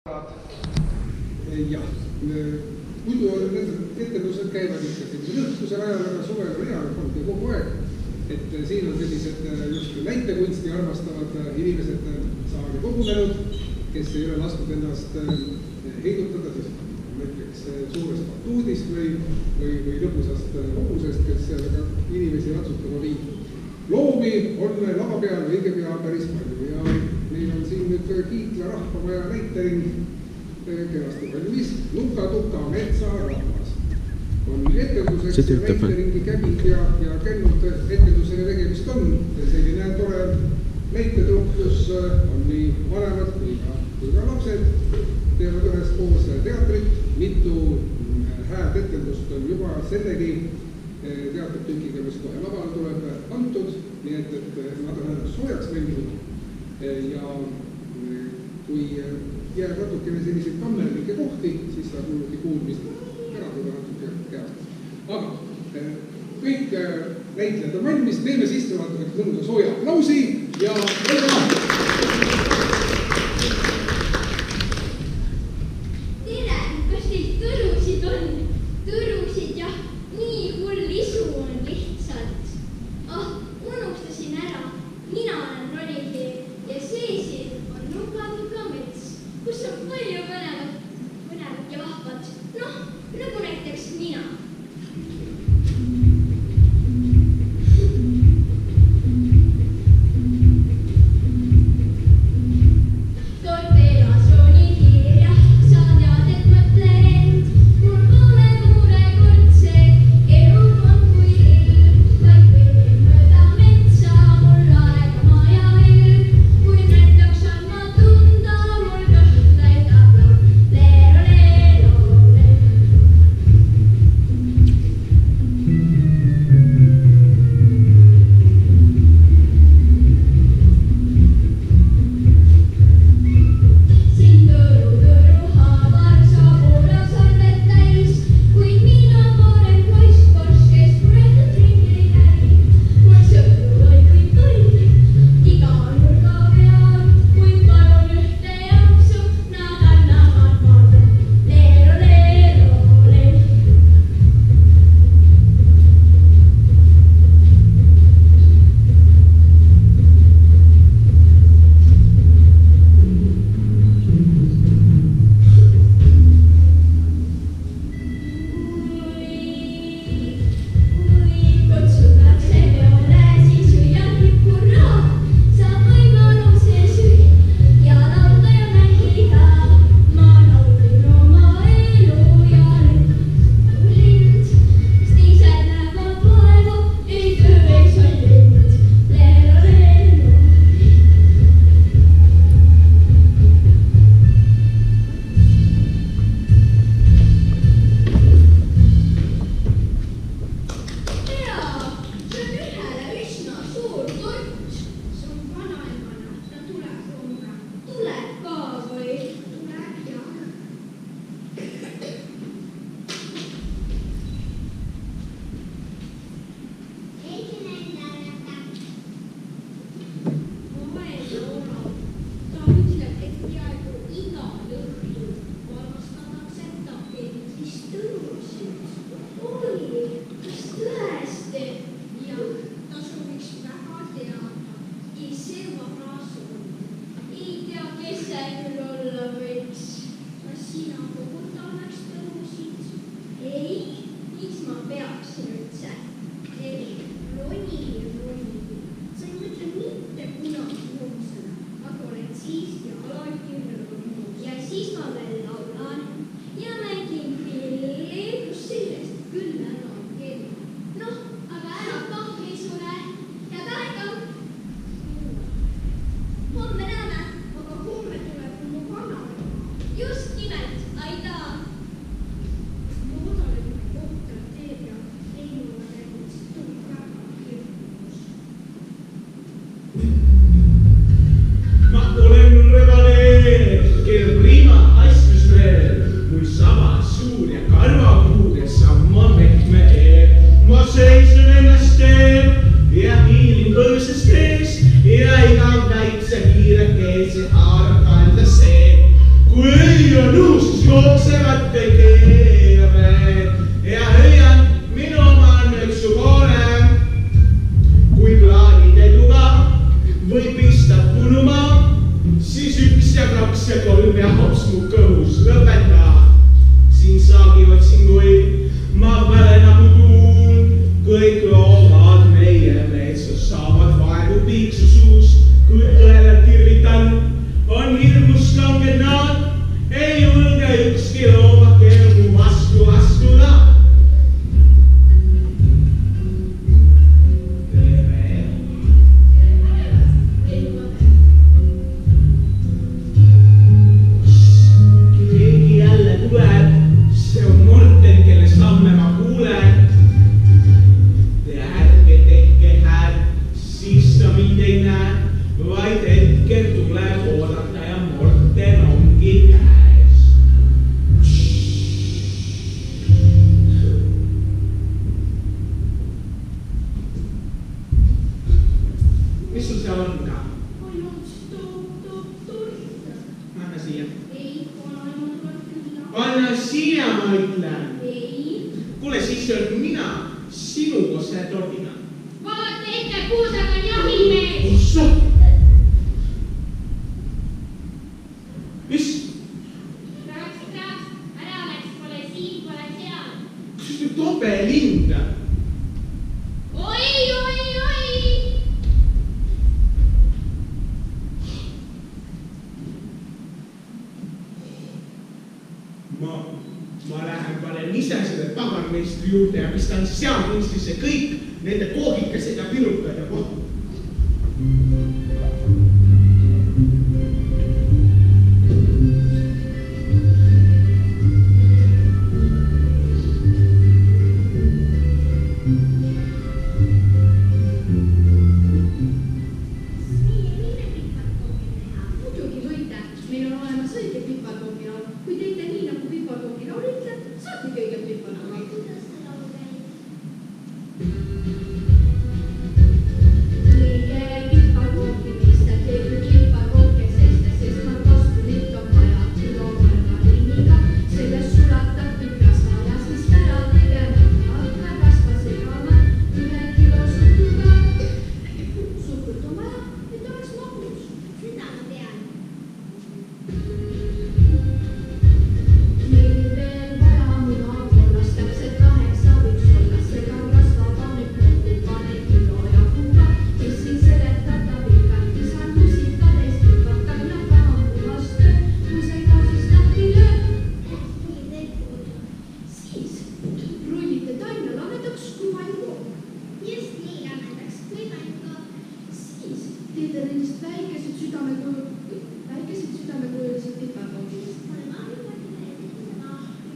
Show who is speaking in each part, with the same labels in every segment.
Speaker 1: Jah, muidu need etendused käivad ikkagi õhtusel ajal, aga suvel on hea ja kogu aeg. Et siin on sellised just näitekunsti armastavad inimesed saali kogunenud, kes ei ole lasknud ennast heidutada siis näiteks suurest batuudist või lõbusast hobusest, kes inimesi ratsutama viib. Loomi on lava peal õige pea päris palju ja meil on siin nüüd Kiitla rahvamaja näitering kenasti valmis. Nuka-tuka metsarahvas on etenduseks ja näiteringi käbid ja käinud etendusega tegemist on. Selline tore näitetrupp, kus on nii vanemad kui ka lapsed teevad ühes koos teatrit. Mitu hääd etendust on juba sellegi teatertükiga, mis kohe lavale tuleb antud, nii et nad on ennast soojaks mänginud ja kui jääb natukene selliseid kammerlikke kohti, siis saab muidugi kuulmist eradada natuke käest. Aga kõik näitlejad on valmis, teeme sissevaatavaks mõnusa sooja aplausi ja
Speaker 2: Tere, kas teil tõrusid on? Tõrusid jah, nii hull isu on lihtsalt. Unustasin ära, mina olen Ronigi ja seesil on nuka-tuka mets, kus on palju põnevat ja vahvat. Nagu näiteks mina.
Speaker 3: hüüa nuusis jooksevad kõik keered ja hüüan minu oma on üks su poole. Kui plaanid ei luba või pistad punuma, siis 1 ja 2 ja 3 ja hops mu kõhus lõpeta. Siin saagi otsinguid ma väle nagu tuul, kõik loomad meie metsas saavad vaegu piiksu suus. Kui õele tirvitan, on hirmus kanged nad, ei julge ükski loomake mu vastu astuda. Keegi jälle tuleb, see on Morten, kelle samme ma kuulen. Te ärge tehke hääl, siis ta mind ei näe, vaid hetkel tuleb oodata ja Morten ongi käes. Mis sul seal on ka? Anna siia. Anna siia, ma ütlen. Kuule, siis söön mina sinu koos selle tordiga.
Speaker 2: Vaata ette, puusaga on jahimees.
Speaker 3: Ossa! Mis?
Speaker 2: Raks, ära läks, pole siin, pole seal.
Speaker 3: Kas see tobe lind?
Speaker 2: Oi!
Speaker 3: Ma lähen panen ise selle paganmeistri juurde ja pistan sealkunstisse kõik nende koogikesed ja pirukad ja koht.
Speaker 2: Muidugi võite, meil on olemas õige piparkoogilaul. Kui teete nii, nagu piparkoogilaul ütleb, saate kõige piparkoogi. Kuidas see laul käib? Kõige piparkoogimeister teeb piparkoogi seista, sest ma kostun ikka vaja. Loomarga linniga, sellest sulatab pikrasva ja siis ära tegema. Hakka rasva segama, 1 kilo suhtuga. Suhkut on vaja, et oleks magus. Seda ma tean. Meil veel vaja muna kollast, täpselt 8 võiks olla, seda rasvaba nüüd kokku pane kilo ja kuuga, kes siin seletada pikalt, lisan musikades pükatab ja väga muvast töö, kui sa ei kao siis lahti löö. Siis rullite taina lamedaks kui valgo. Just nii lamedaks kui valgo. Siis teete nendest väikesed südamekujulised piparkoogid. Piparkoogide tegemine on lihtne, kui sul on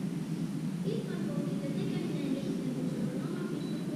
Speaker 2: oma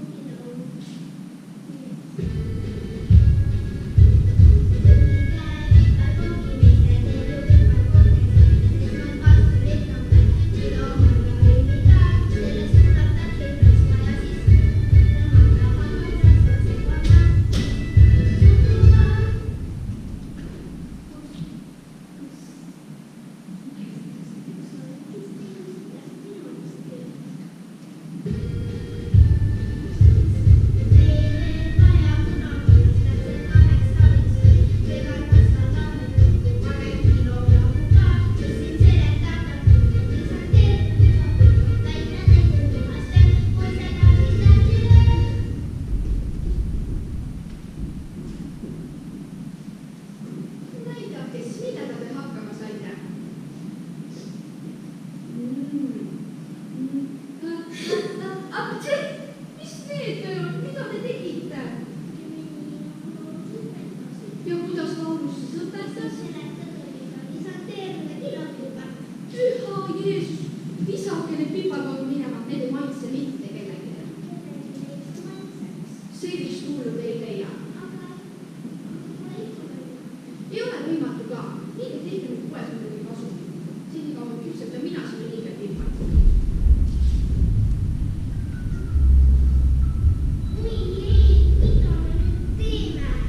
Speaker 2: piparkoogilaul.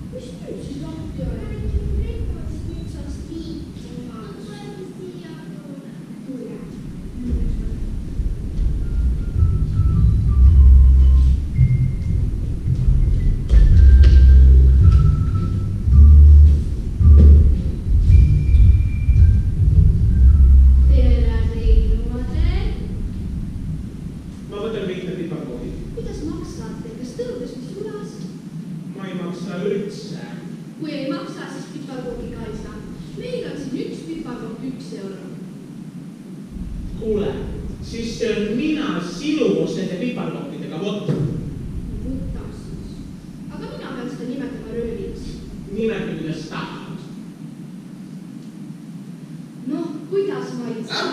Speaker 2: Mis nüüd siis lahti on? 1 euro.
Speaker 3: Kuule, siis mina sinu koos nende piparkoppidega võtta.
Speaker 2: Võta siis. Aga mina pean seda nimetama rööviks.
Speaker 3: Nimeta, kuidas tahad.
Speaker 2: Noh, kuidas maitseb?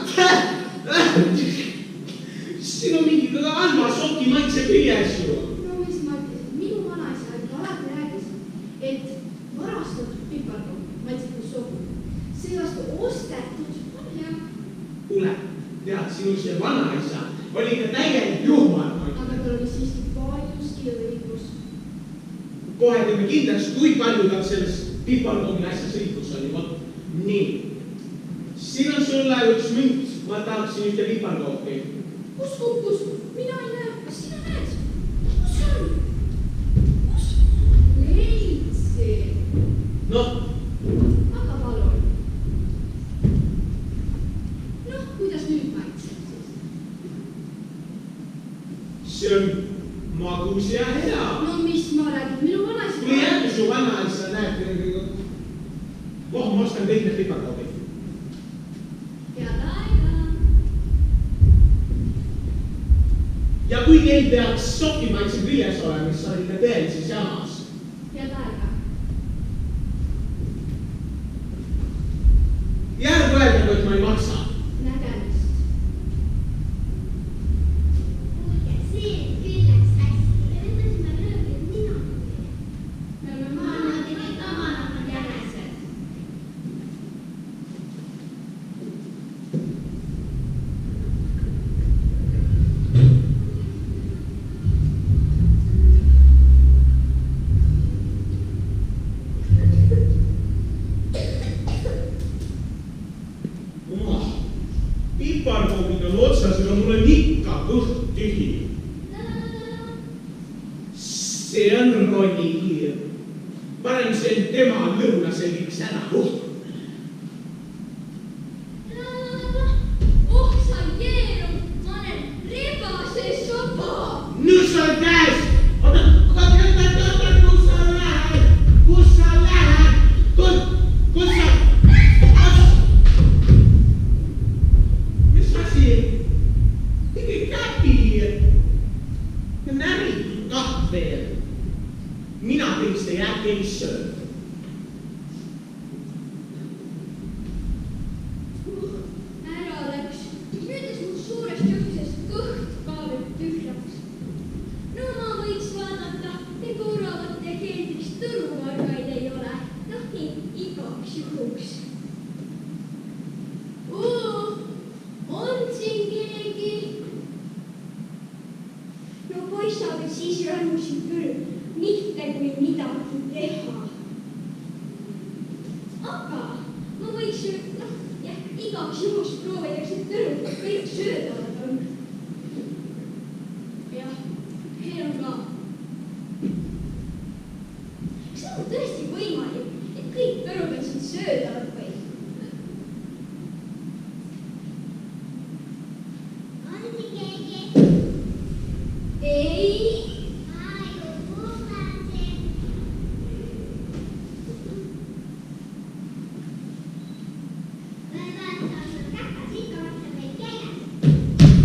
Speaker 3: Siin on mingi halva soki maitse küljes ju.
Speaker 2: No mis ma ütlesin, minu vanaisa alati rääkis, et varastatud piparkopp maitseb kui sogu. Seevastu ostetud on hea.
Speaker 3: Kuule, tead, sinu see vanaisa oli ka täielik juhmar.
Speaker 2: Aga tal oli siiski paljuski õigus.
Speaker 3: Kohe teeme kindlaks, kui palju tal selles piparkomi asjas õigus oli. Nii, siin on sulle üks münt. Ma tahaksin ühte piparkoppi.
Speaker 2: Kus kukkus? Mina ei näe. Kas sina näed? Kus on? Kus? Leidsin.
Speaker 3: Noh,
Speaker 2: Aga palun. Noh, kuidas nüüd maitseb siis?
Speaker 3: see on magus ja hea.
Speaker 2: No mis ma räägin? Minu vanaisa...
Speaker 3: Kui järgi su vanaisa näeb, ma ostan kõik need piparkopid.
Speaker 2: Head aega.
Speaker 3: Ja kui teil peaks soki maitse küljes olema, mis oli ka tõelises jamas.
Speaker 2: Head aega.
Speaker 3: Järg öeldab, et ma ei maksa.
Speaker 2: Nägemist.
Speaker 4: See küll läks hästi. Me võtasime röövid mina.
Speaker 2: Me oleme
Speaker 4: Maanad ja need omanad jänesed.
Speaker 3: Piparkopid on otsas ja mul on ikka kõht tühi. See on ronikiir. Parem see tema lõunaselgiks ära.
Speaker 2: Oh, sa jeerum! Ma olen rebase sopa!
Speaker 3: Nüüd sa oled käes! Oota, kus sa lähed? Kus sa lähed? Kus sa... Mis asi? Mingi käpi. Näritud kahveel. Mina teist ei äkki ei söö.
Speaker 2: Ära läks. Nüüdes mul suurest juhtusest kõht kaavib tühjaks. No ma võiks vaadata, te korravat ja keldris tõruvargaid ei ole. Noh nii, igaks juhuks. On siin keegi? No paistab, et siis rõõmusin küll, mitte kui midagi teha. Aga ma võiks ju, igaks juhuks proovida, et tõrud kõik söödavad on. Jah, meil on ka. Kas see on tõesti võimalik, et kõik tõrud on siin söödavad või?
Speaker 4: On siin keegi?
Speaker 2: Ei.
Speaker 4: Aiju, kuulasin. Vaata, sul käpas ikka vaata meil käes.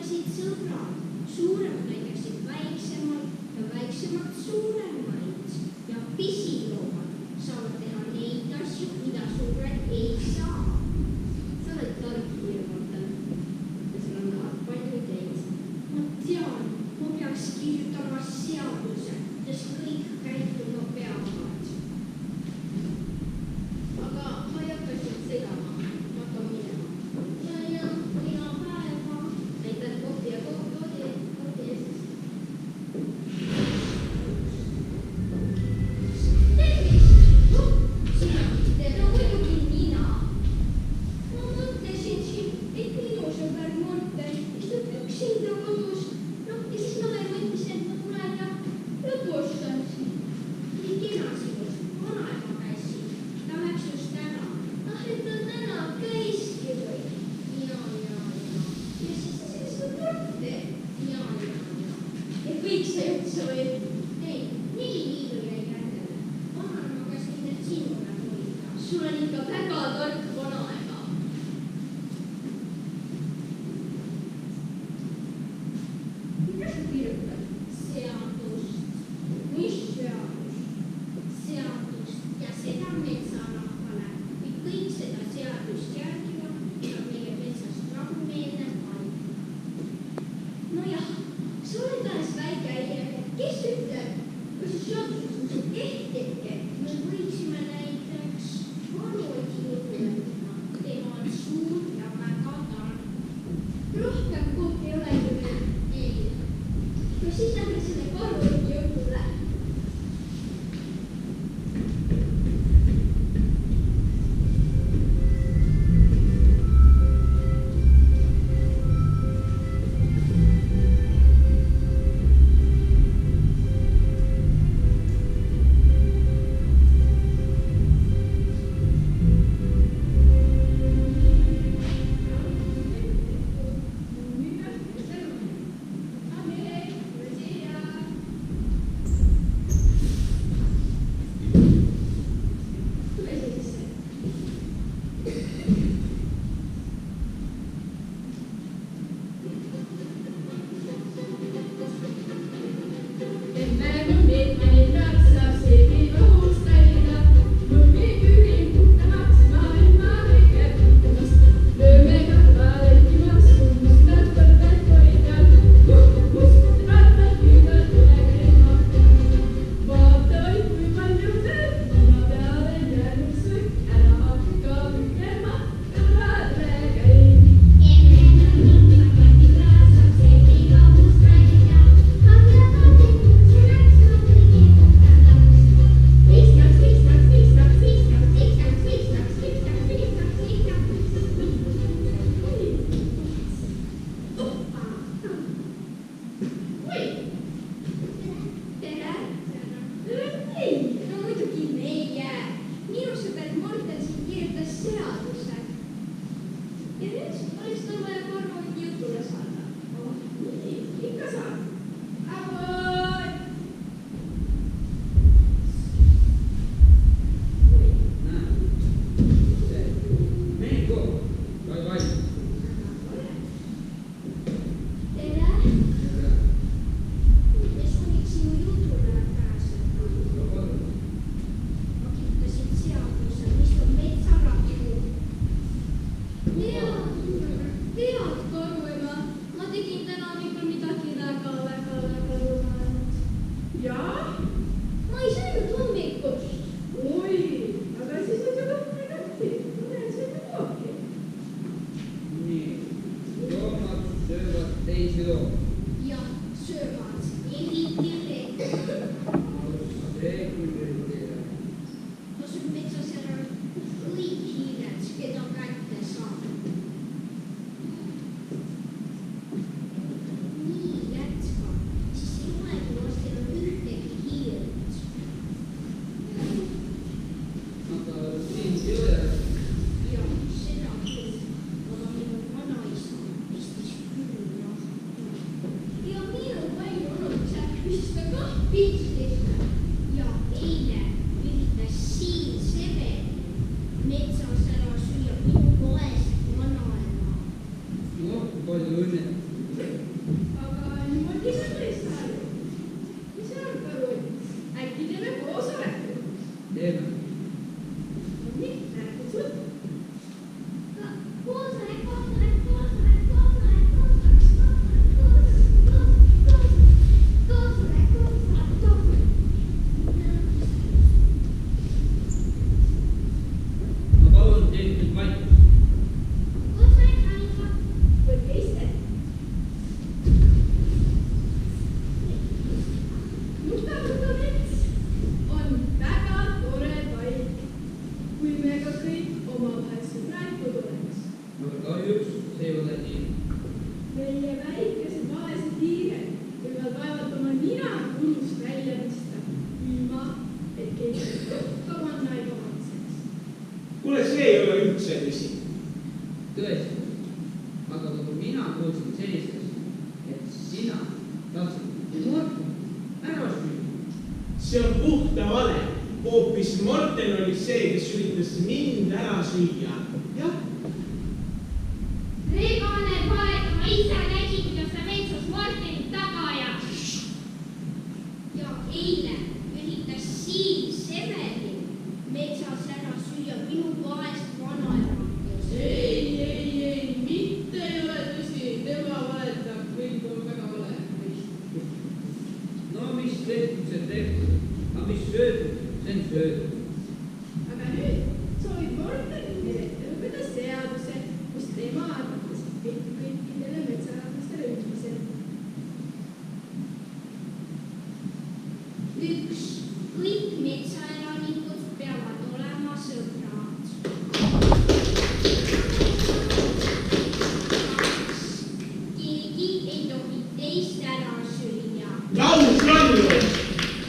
Speaker 2: kasvasid sõbrad, suuremad lõikasid väiksemalt ja väiksemad suuremaid ja pisiloomad saavad teha neid asju, mida suured ei saa. Sa oled tark hirmutel ja sul on ka palju ideid. Ma tean, ma peaks kirjutama seaduse, sest kõik käituma peavad. Aga ma ei hakka sind segama, ma hakkan minema. Ja mina päeva. Näitan kohti ja kohti eesest. Tervist! Sina, no muidugi mina. Ma mõtlesin siin, et minu sõber Morten istub üksinda kodus. Ja siis ma veel mõtlesin, et ma tulen ja lõpustan siin. Nii kena sinust, vanaema käis siin. Ta läks just täna. Et ta täna käiski või? Ja. Ja siis ta torte. Ja. Et võiks sa üldse või? Ei, 4 liidu jäi kätele. Vanaema käis mind sinule hoida. Sul on ikka väga tark vanaema. Mida sa kirjutad? Seadust. Mis seadust? Seadust ja seda metsarahvale. Kui kõik seda seadust järgivad, saab meie metsast rahumeelne paik. Nojah, sa oled alles väike äiega. Kes ütleb, kas see seadus on see kehtibki? Me võiksime näiteks Varoti jutule teha. Tema on suur ja väga tark. Rohkem kohti ei ole ju veel. Ei. No siis lähme selle Varoti jutule.
Speaker 1: palju õnne.
Speaker 5: meie väikesed vaesed hiired võivad vaevalt oma nina kulust välja pista, ilma et keegi ka panna ei kavatseks.
Speaker 3: Kuule, see ei ole üldse tõsi.
Speaker 6: Tõesti, aga kui mina kuulsin sellist asja, et sina tahtsid Morten ära süüa.
Speaker 3: See on puhta vale. Hoopis Morten oli see, kes üritas mind ära süüa. Jah.
Speaker 2: Rebane poeg, ma ise nägin, kuidas sa metsas Mortenit taga ajas. Ja eile üritas Siim Severin metsas ära süüa minu vaest vanaema.
Speaker 5: Ei, mitte ei ole tõsi, tema valetab, kõik on väga vale.
Speaker 6: No mis tehtud, see tehtud, aga mis söödud, see on söödud.
Speaker 5: Aga nüüd soovib Morten meile ette lugeda seaduse, kus tema arvates kehtib kõikidele metsarahvastele üldiselt.
Speaker 2: Üks, kõik metsaelanikud peavad olema sõbrad. Keegi ei tohi teist ära süüa.
Speaker 3: Laus lannu!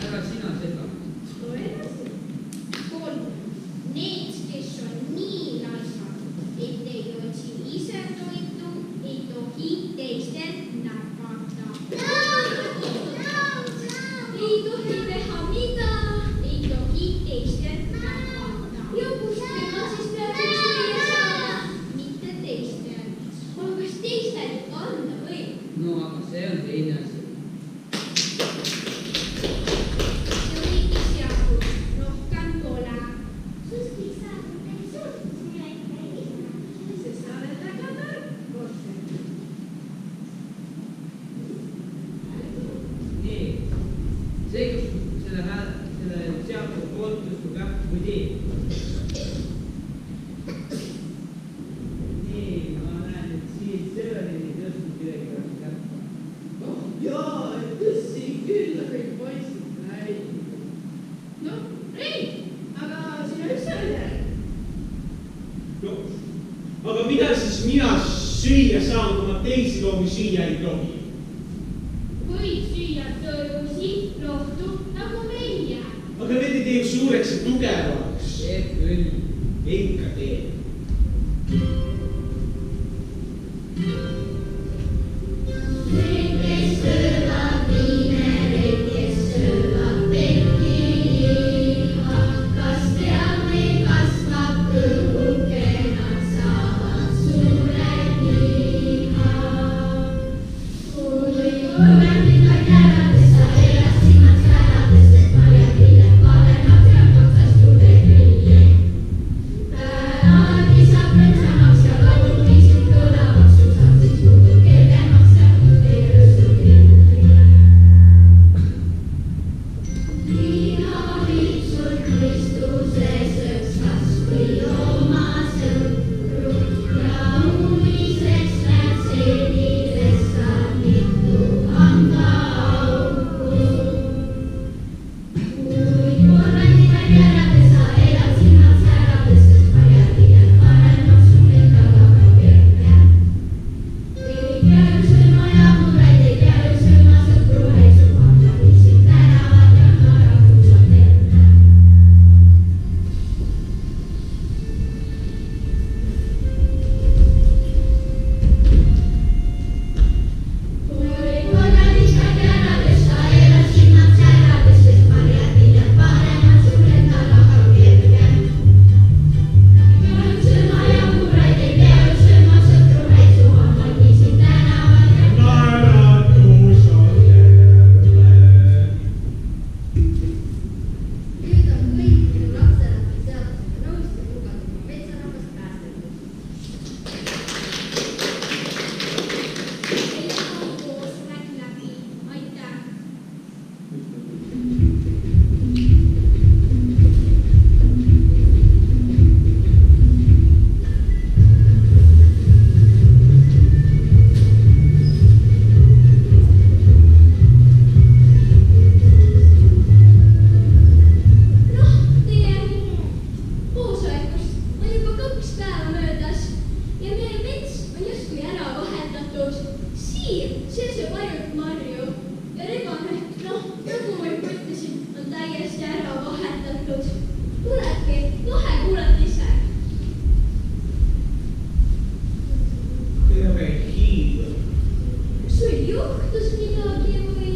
Speaker 6: Ära sina seda.
Speaker 5: Loe edasi.
Speaker 2: 3. Need, kes on nii laisad, et ei otsi ise toitu, ei tohi teistelt närvata. Ei tohi teha mida, ei tohi teistelt närvata. Ja kust tema siis peaks süüa saada, mitte teistelt. Aga kas teistelt ikka anda võib?
Speaker 6: No aga see on teine asi.
Speaker 2: See oligi seadus, rohkem pole.
Speaker 4: Suski saadud ei suutnud mulle ikka helistada.
Speaker 5: See sa oled väga tark, Morten.
Speaker 6: Nii, see, kus selle seaduse poolt tõstab jah või tee. Nii, ma näen, et siin Severini tõstnud midagi oleks kätte.
Speaker 5: Oh jaa, tõsi küll, aga ei paistnud välja. Noh, ei, aga sina üldse oled järg.
Speaker 3: No, aga mida siis mina süüa saan, kui ma teisi loomi süüa ei tohi?
Speaker 2: Võid süüa tõrusi, lohtu nagu meie.
Speaker 3: Aga need ei tee ju suureks ja tugevaks.
Speaker 6: Teeb küll.
Speaker 3: Ikka teeb.
Speaker 2: Need, kes söövad viine, need, kes söövad tekiliha, kas tead, meil kasvab kõhuke, nad saavad suure liha. Kui kõvendid on järades, sa elad silmad särades, sest marjapilled palemad ja katsas tulekülje. Alati saab rõõmsamaks ja lauluviisid kõlavaks, suusatid muutub kergemaks ja ei rõõsu pilti. Liha viib sul Kristuses õksas või oma sõpru ja uudiseks lähed sellises sa mitu hamba Siir, see sööb ainult marju ja rebane, noh, nagu ma juba ütlesin, on täiesti ära vahetatud. Tulebki, kohe kuuled ise.
Speaker 3: Tere hiiv.
Speaker 2: Sul juhtus midagi või?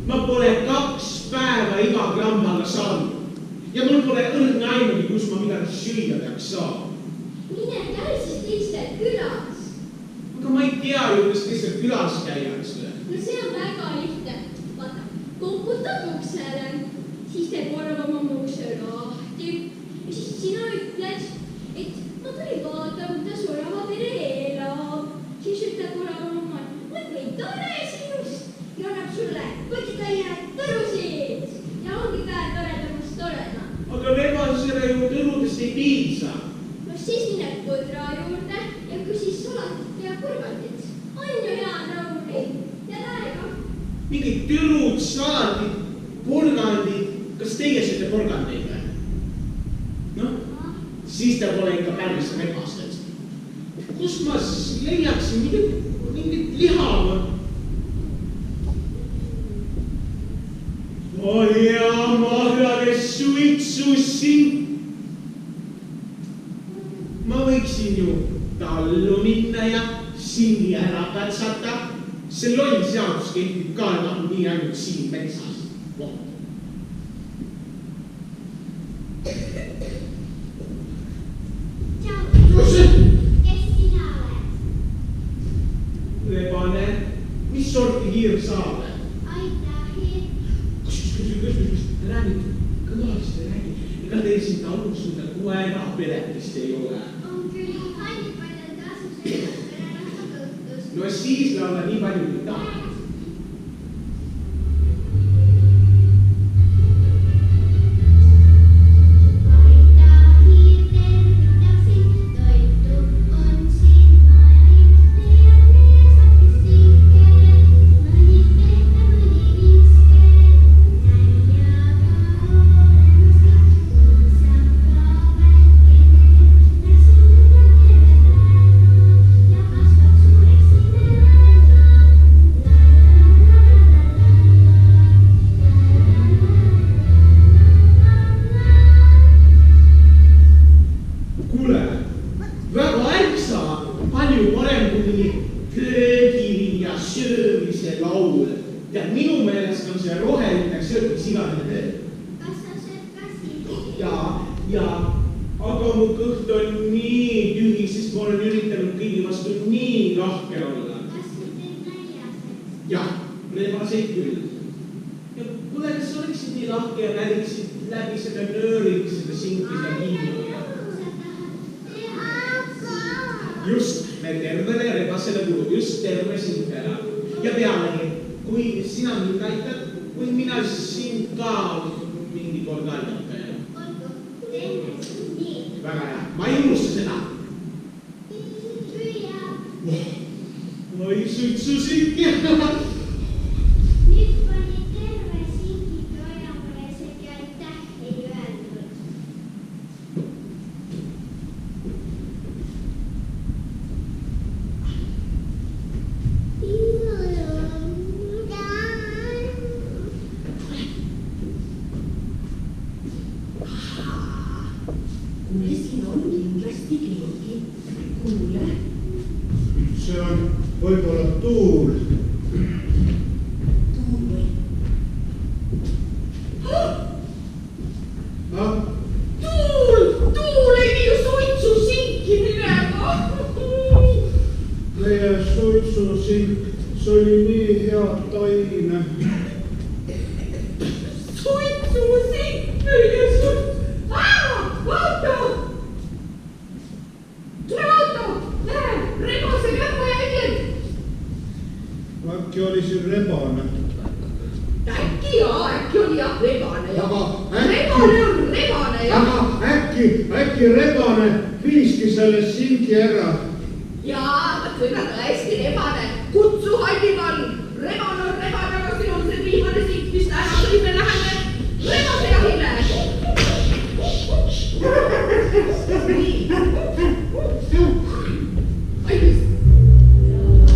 Speaker 3: Ma pole 2 päeva iga gramm alla saanud ja mul pole õrna ainugi, kus ma midagi süüa peaks saama.
Speaker 2: Mine käi siis teistel külas.
Speaker 3: Aga ma ei tea ju, kas teistel külas käiakse.
Speaker 2: No see on väga lihtne. Vaata, koputad uksele, siis teeb arvama mu ukse lahti ja siis sina ütled, et ma tulin vaatama, kuidas orava pere elab. Siis ütleb orava mamma, ma võin tore sinust ja annab sulle kotitäie tõrusid ja ongi käed toredamast toreda.
Speaker 3: Aga rebasele ju tõrudest ei piisa.
Speaker 2: No siis mine põdra juurde ja küsi salatit ja porgandit. On ju hea, Rauli? Ja tähega.
Speaker 3: Mingid tõrud, salatid, porgandid. Kas teie sööte porgandeid või? Noh, siis ta pole ikka päris rebased. Kus ma leiaksin mingit liha? Oi ja mahlade suitsusink. Ma võiksin ju tallu minna ja sinni ära katsata. See loll seadus kehtib ka nii ainult siin metsas.
Speaker 4: Tšau. Kes sina oled?
Speaker 3: Rebane, mis sorti hiir sa oled?
Speaker 4: Aitäh, hiir.
Speaker 3: Räägi, kõvasti räägi. Ega teil siin talus sulle koera peretist ei ole.
Speaker 4: On küll palju palju tasu sellest perelast õhtust.
Speaker 3: No siis laula nii palju kui tahad.
Speaker 7: Äkki rebane viiski selle singi ära.
Speaker 5: Jaa, ma võin tõesti rebane. Kutsu Hallipall. Rebane on rebane, aga siin on see viimane sink, mis täna tõime läheme rebase jahile. Nii. Ai, mis?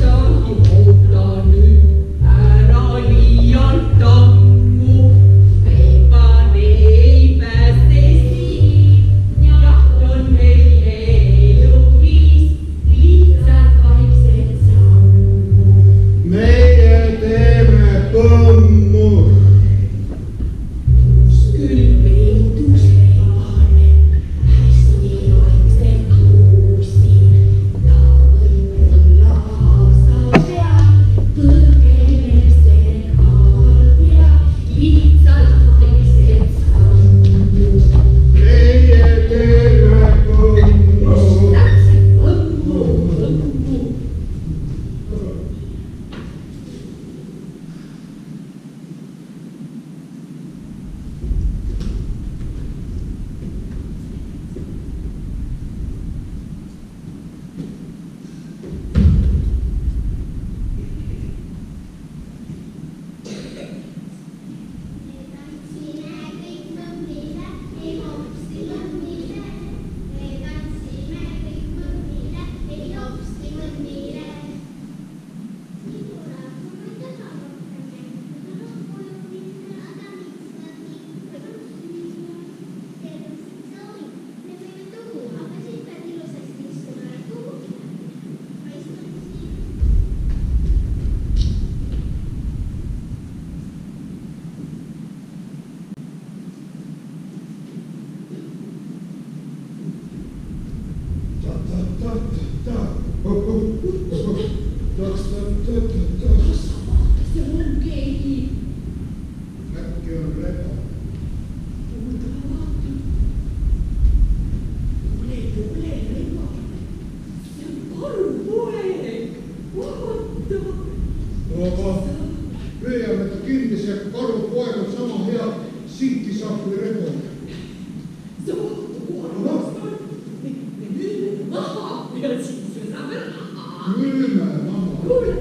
Speaker 5: Tahi oota see on keegi.
Speaker 7: Äkki on reba.
Speaker 5: Ole reba. See on karupoeg. Vaata.
Speaker 7: Aga püüame ta kinni, see karupoeg on sama hea sinti saab kui rebo.
Speaker 5: Sa vaata kohe on. Müüme maha ja siis me saame raha.
Speaker 7: Müüme maha.
Speaker 5: Kuule.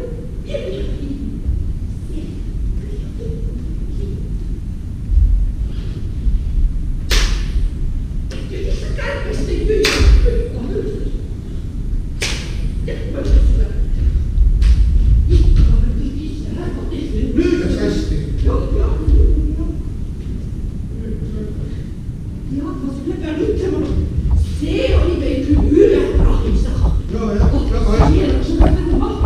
Speaker 7: Müüdes hästi.
Speaker 5: See oli meil küll üle rahvisa.
Speaker 7: Väga hästi. Müüme maha.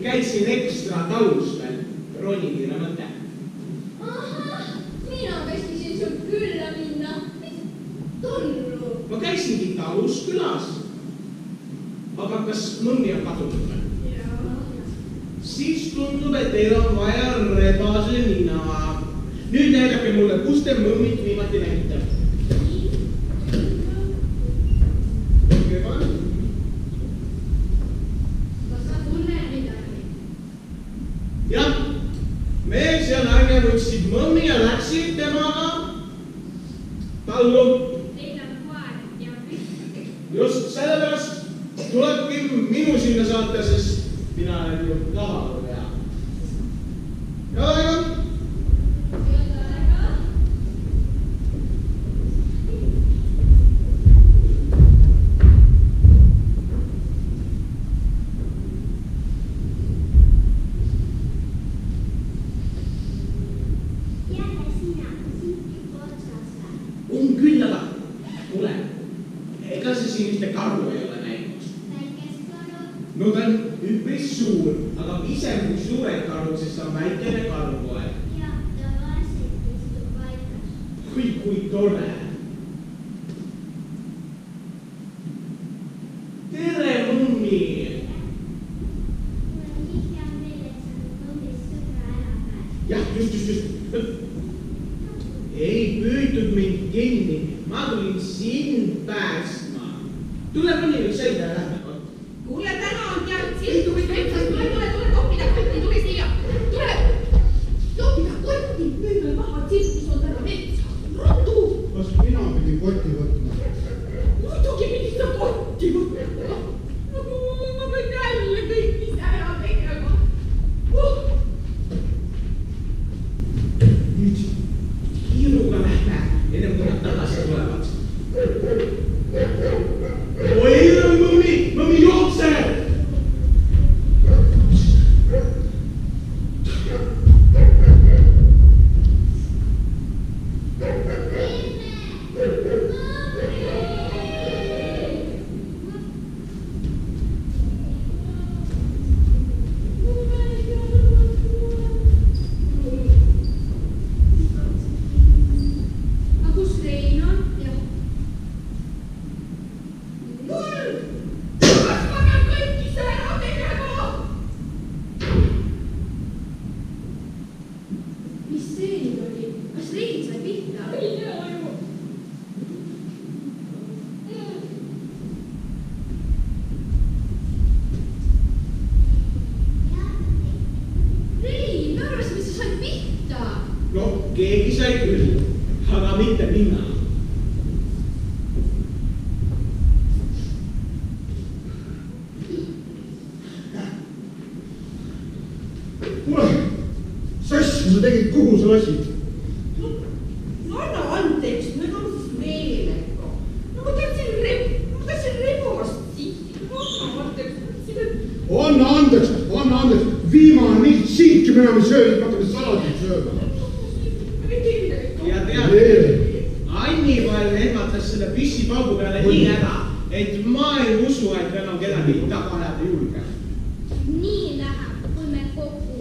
Speaker 3: Käisin ekstra taustal ronikiire mõte.
Speaker 2: Ahah, mina käskisin sul külla minna. Tollu.
Speaker 3: Ma käisingi Taluskülas. Aga kas mõmmi on kadunud või? Siis tundub, et teil on vaja rebase nina. Nüüd näidake mulle, kus te mõmmit viimati näite. Jah, mees ja naine võtsid mõmmi ja läksid temaga tallu.
Speaker 2: Teil on koer ja püsti.
Speaker 3: Just sellepärast tulebki minu sinna saata, sest mina olen ju lavalugeja. Ja aega. no ta on üpris suur, aga pisem kui suured karud, sest ta on väikene karupoeg.
Speaker 4: Ja tavaliselt istub paigas.
Speaker 3: Kui tore. Tere, mummi!
Speaker 4: Mul on nii hea meel, et sa numbist sõbra ära pääsid.
Speaker 3: Jah, just. Ei püütud mind kinni. Ma tulin sind päästma. Tule mõni üks selga ja lähme.
Speaker 5: Kuule, täna on tead sildu või metsas. Tule toppida kotti, tule siia. Tule toppida kotti. Nüüd on maha silti, sul on täna metsa. Ruttu.
Speaker 7: Kas mina pidin kotti võtma?
Speaker 5: Muidugi pidid sa kotti võtma. Ma pean jälle kõik ise ära tegema.
Speaker 3: Nüüd kiiruga lähme, enne kui nad tagasi tulevad. Oi, mõmi jookse! Keegi sai küll, aga mitte mina.
Speaker 7: Kuule, sassi sa tegid, kuhu sa lasid?
Speaker 5: No anna andeks, me on meelega. No ma tahtsin rebast siit.
Speaker 7: Anna andeks, viimane siitki me enam ei söönud, me hakkame salatit sööma.
Speaker 3: Ja tead, Annibal lehmatas selle püssipaugu peale nii ära, et ma ei usu, et enam kedagi taga ajada julge.
Speaker 2: Nii läheb, kui me kokku